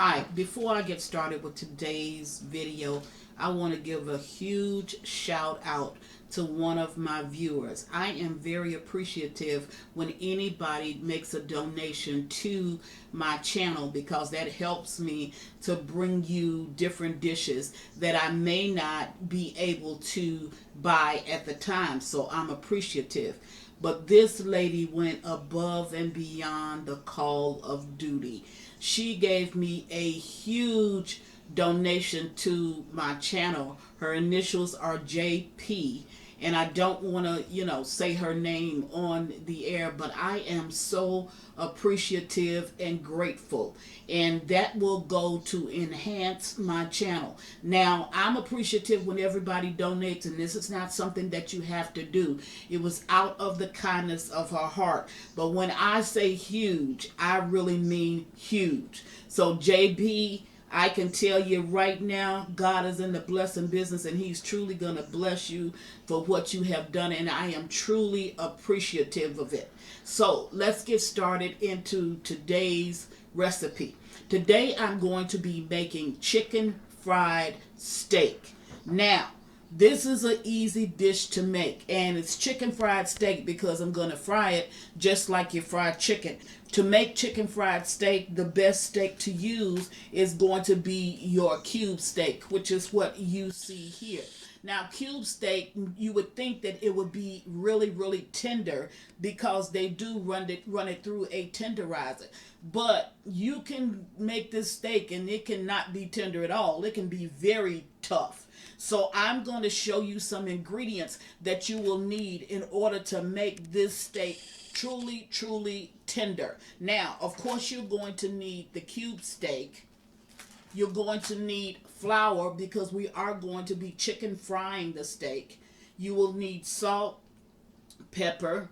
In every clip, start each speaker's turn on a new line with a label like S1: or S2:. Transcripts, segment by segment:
S1: Hi, before I get started with today's video, I want to give a huge shout out to one of my viewers. I am very appreciative when anybody makes a donation to my channel because that helps me to bring you different dishes that I may not be able to buy at the time. So I'm appreciative. But this lady went above and beyond the call of duty. She gave me a huge donation to my channel. Her initials are JP, and I don't want to, say her name on the air, but I am so appreciative and grateful. And that will go to enhance my channel. Now, I'm appreciative when everybody donates, and this is not something that you have to do. It was out of the kindness of her heart. But when I say huge, I really mean huge. So, JB, I can tell you right now, God is in the blessing business, and He's truly going to bless you for what you have done, and I am truly appreciative of it. So let's get started into today's recipe. Today I'm going to be making chicken fried steak. Now, this is an easy dish to make, and it's chicken fried steak because I'm going to fry it just like you fry chicken. To make chicken fried steak, the best steak to use is going to be your cube steak, which is what you see here. Now, cube steak, you would think that it would be really, really tender because they do run it through a tenderizer. But you can make this steak and it cannot be tender at all. It can be very tough. So I'm going to show you some ingredients that you will need in order to make this steak truly, truly tender. Now, of course, you're going to need the cube steak. You're going to need flour because we are going to be chicken frying the steak. You will need salt, pepper,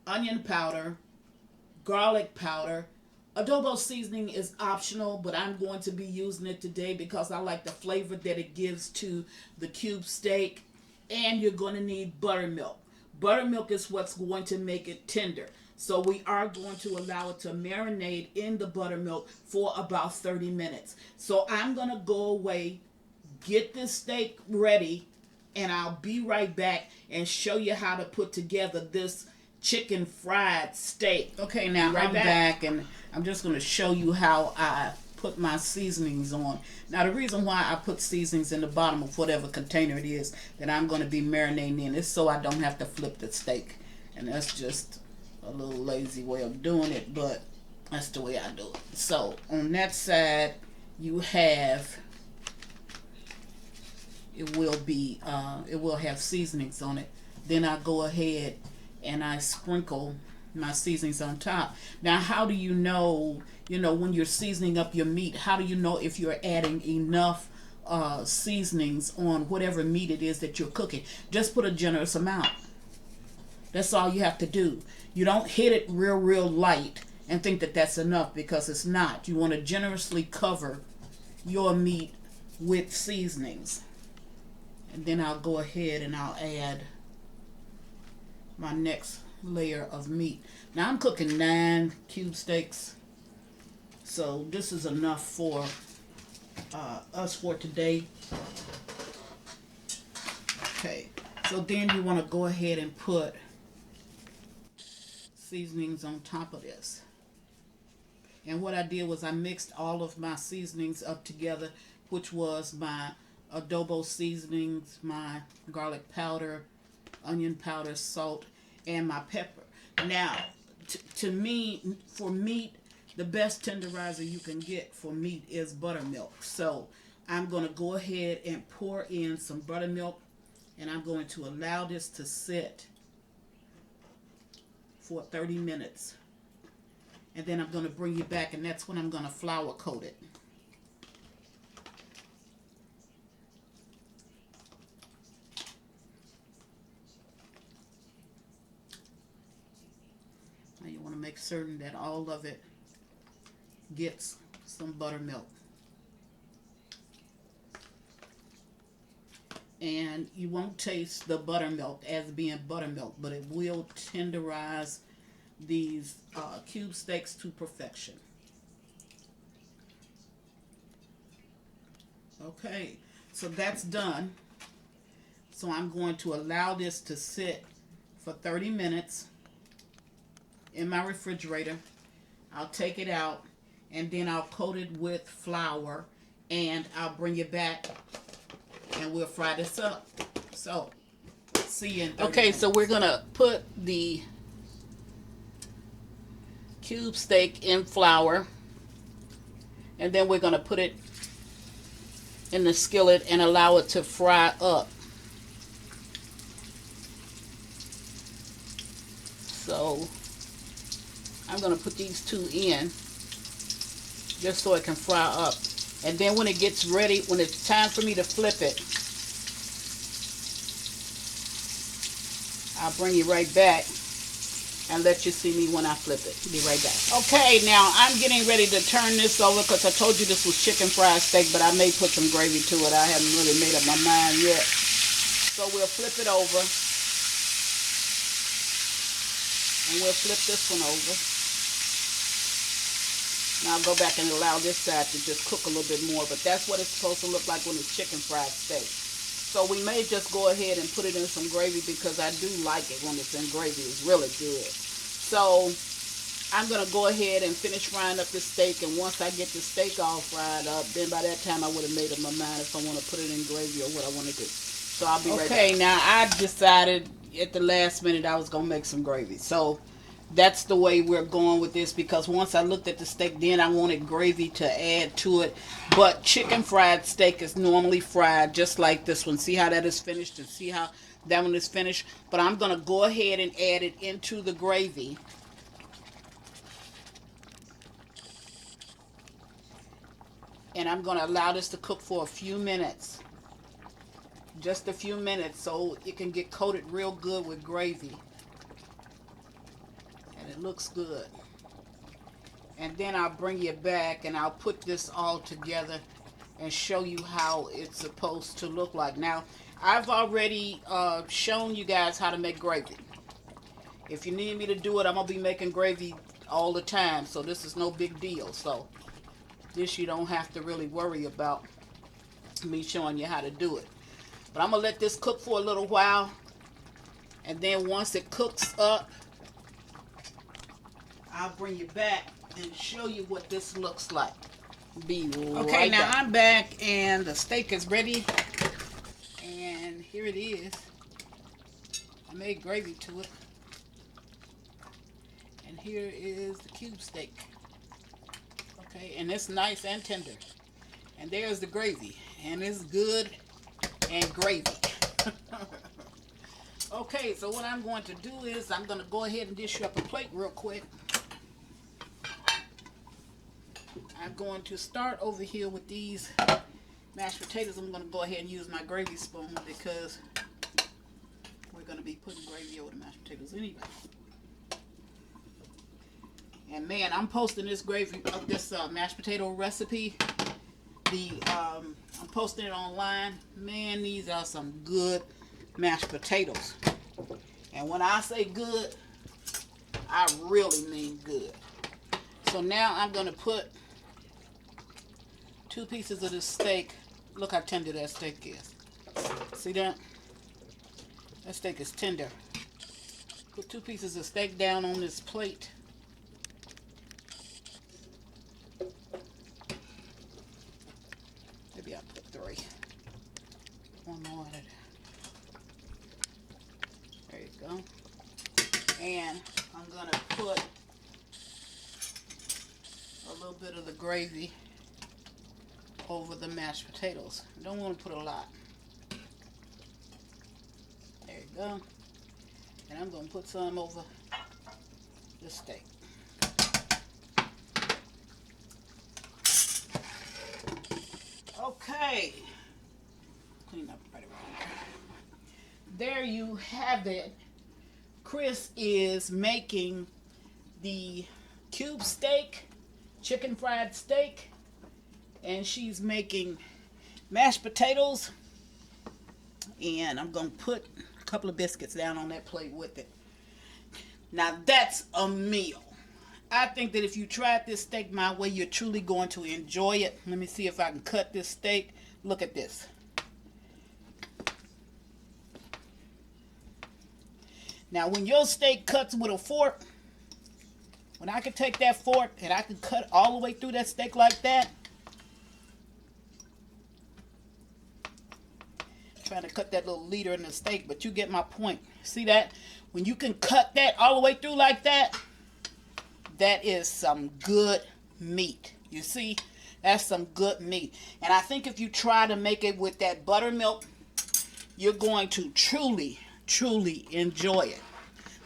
S1: onion powder, garlic powder. Adobo seasoning is optional, but I'm going to be using it today because I like the flavor that it gives to the cube steak. And you're going to need buttermilk. Buttermilk is what's going to make it tender. So we are going to allow it to marinate in the buttermilk for about 30 minutes. So I'm going to go away, get this steak ready, and I'll be right back and show you how to put together this chicken fried steak. Okay, now I'm back and I'm just going to show you how I put my seasonings on. Now, the reason why I put seasonings in the bottom of whatever container it is that I'm going to be marinating in is so I don't have to flip the steak. And that's just a little lazy way of doing it, but that's the way I do it. So on that side you have, it will have seasonings on it. Then I go ahead and I sprinkle my seasonings on top. Now, how do you know, when you're seasoning up your meat, how do you know if you're adding enough seasonings on whatever meat it is that you're cooking? Just put a generous amount. That's all you have to do. You don't hit it real light and think that that's enough, because it's not. You want to generously cover your meat with seasonings. And then I'll go ahead and I'll add my next layer of meat. Now I'm cooking 9 cube steaks, so this is enough for us for today. Okay, so then you want to go ahead and put seasonings on top of this. And what I did was I mixed all of my seasonings up together, which was my adobo seasonings, my garlic powder, onion powder, salt, and my pepper. Now, to me, for meat, the best tenderizer you can get for meat is buttermilk. So I'm going to go ahead and pour in some buttermilk, and I'm going to allow this to sit for 30 minutes. And then I'm going to bring you back, and that's when I'm going to flour coat it. Now you want to make certain that all of it gets some buttermilk. And you won't taste the buttermilk as being buttermilk, but it will tenderize these cube steaks to perfection. Okay, so that's done. So I'm going to allow this to sit for 30 minutes in my refrigerator. I'll take it out and then I'll coat it with flour and I'll bring it back and we'll fry this up. So, see you in 30 minutes. So we're going to put the cube steak in flour and then we're going to put it in the skillet and allow it to fry up. So I'm going to put these two in just so it can fry up. And then when it gets ready, when it's time for me to flip it, I'll bring you right back and let you see me when I flip it. Be right back. Okay, now I'm getting ready to turn this over because I told you this was chicken fried steak, but I may put some gravy to it. I haven't really made up my mind yet. So we'll flip it over. And we'll flip this one over. Now I'll go back and allow this side to just cook a little bit more, but that's what it's supposed to look like when it's chicken fried steak. So we may just go ahead and put it in some gravy because I do like it when it's in gravy. It's really good. So I'm going to go ahead and finish frying up the steak, and once I get the steak all fried up, then by that time I would have made up my mind if I want to put it in gravy or what I want to do. So I'll be right back. Okay, now I decided at the last minute I was going to make some gravy. So that's the way we're going with this, because once I looked at the steak, then I wanted gravy to add to it. But chicken fried steak is normally fried just like this one. See how that is finished and see how that one is finished? But I'm going to go ahead and add it into the gravy. And I'm going to allow this to cook for a few minutes. Just a few minutes so it can get coated real good with gravy. It looks good. And then I'll bring you back and I'll put this all together and show you how it's supposed to look like. Now, I've already shown you guys how to make gravy. If you need me to do it, I'm going to be making gravy all the time, so this is no big deal. So this you don't have to really worry about me showing you how to do it. But I'm going to let this cook for a little while, and then once it cooks up, I'll bring you back and show you what this looks like. Be right okay, now back. I'm back and the steak is ready. And here it is. I made gravy to it. And here is the cube steak. Okay, and it's nice and tender. And there's the gravy. And it's good and gravy. Okay, so what I'm going to do is I'm going to go ahead and dish you up a plate real quick. I'm going to start over here with these mashed potatoes. I'm going to go ahead and use my gravy spoon because we're going to be putting gravy over the mashed potatoes anyway. And man, I'm posting this gravy of this mashed potato recipe. I'm posting it online. Man, these are some good mashed potatoes. And when I say good, I really mean good. So now I'm going to put 2 pieces of this steak. Look how tender that steak is. See that? That steak is tender. Put 2 pieces of steak down on this plate. Maybe I'll put 3. One more of it. There you go. And I'm going to put a little bit of the gravy over the mashed potatoes. I don't want to put a lot. There you go. And I'm going to put some over the steak. Okay. Clean up right around there. There you have it. Chris is making the cube steak, chicken fried steak, and she's making mashed potatoes, and I'm going to put a couple of biscuits down on that plate with it. Now that's a meal. I think that if you tried this steak my way, you're truly going to enjoy it. Let me see if I can cut this steak. Look at this. Now, when your steak cuts with a fork, when I can take that fork and I can cut all the way through that steak like that, trying to cut that little leader in the steak, but you get my point. See that? When you can cut that all the way through like that, that is some good meat. You see? That's some good meat. And I think if you try to make it with that buttermilk, you're going to truly, truly enjoy it.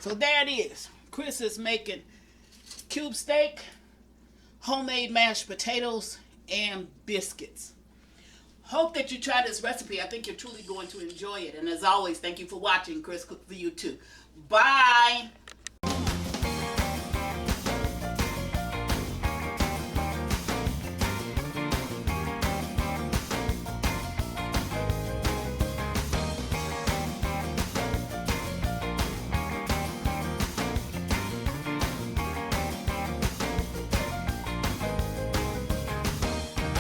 S1: So there it is. Chris is making cube steak, homemade mashed potatoes, and biscuits. Hope that you try this recipe. I think you're truly going to enjoy it. And as always, thank you for watching. Chris Cook for you too. Bye.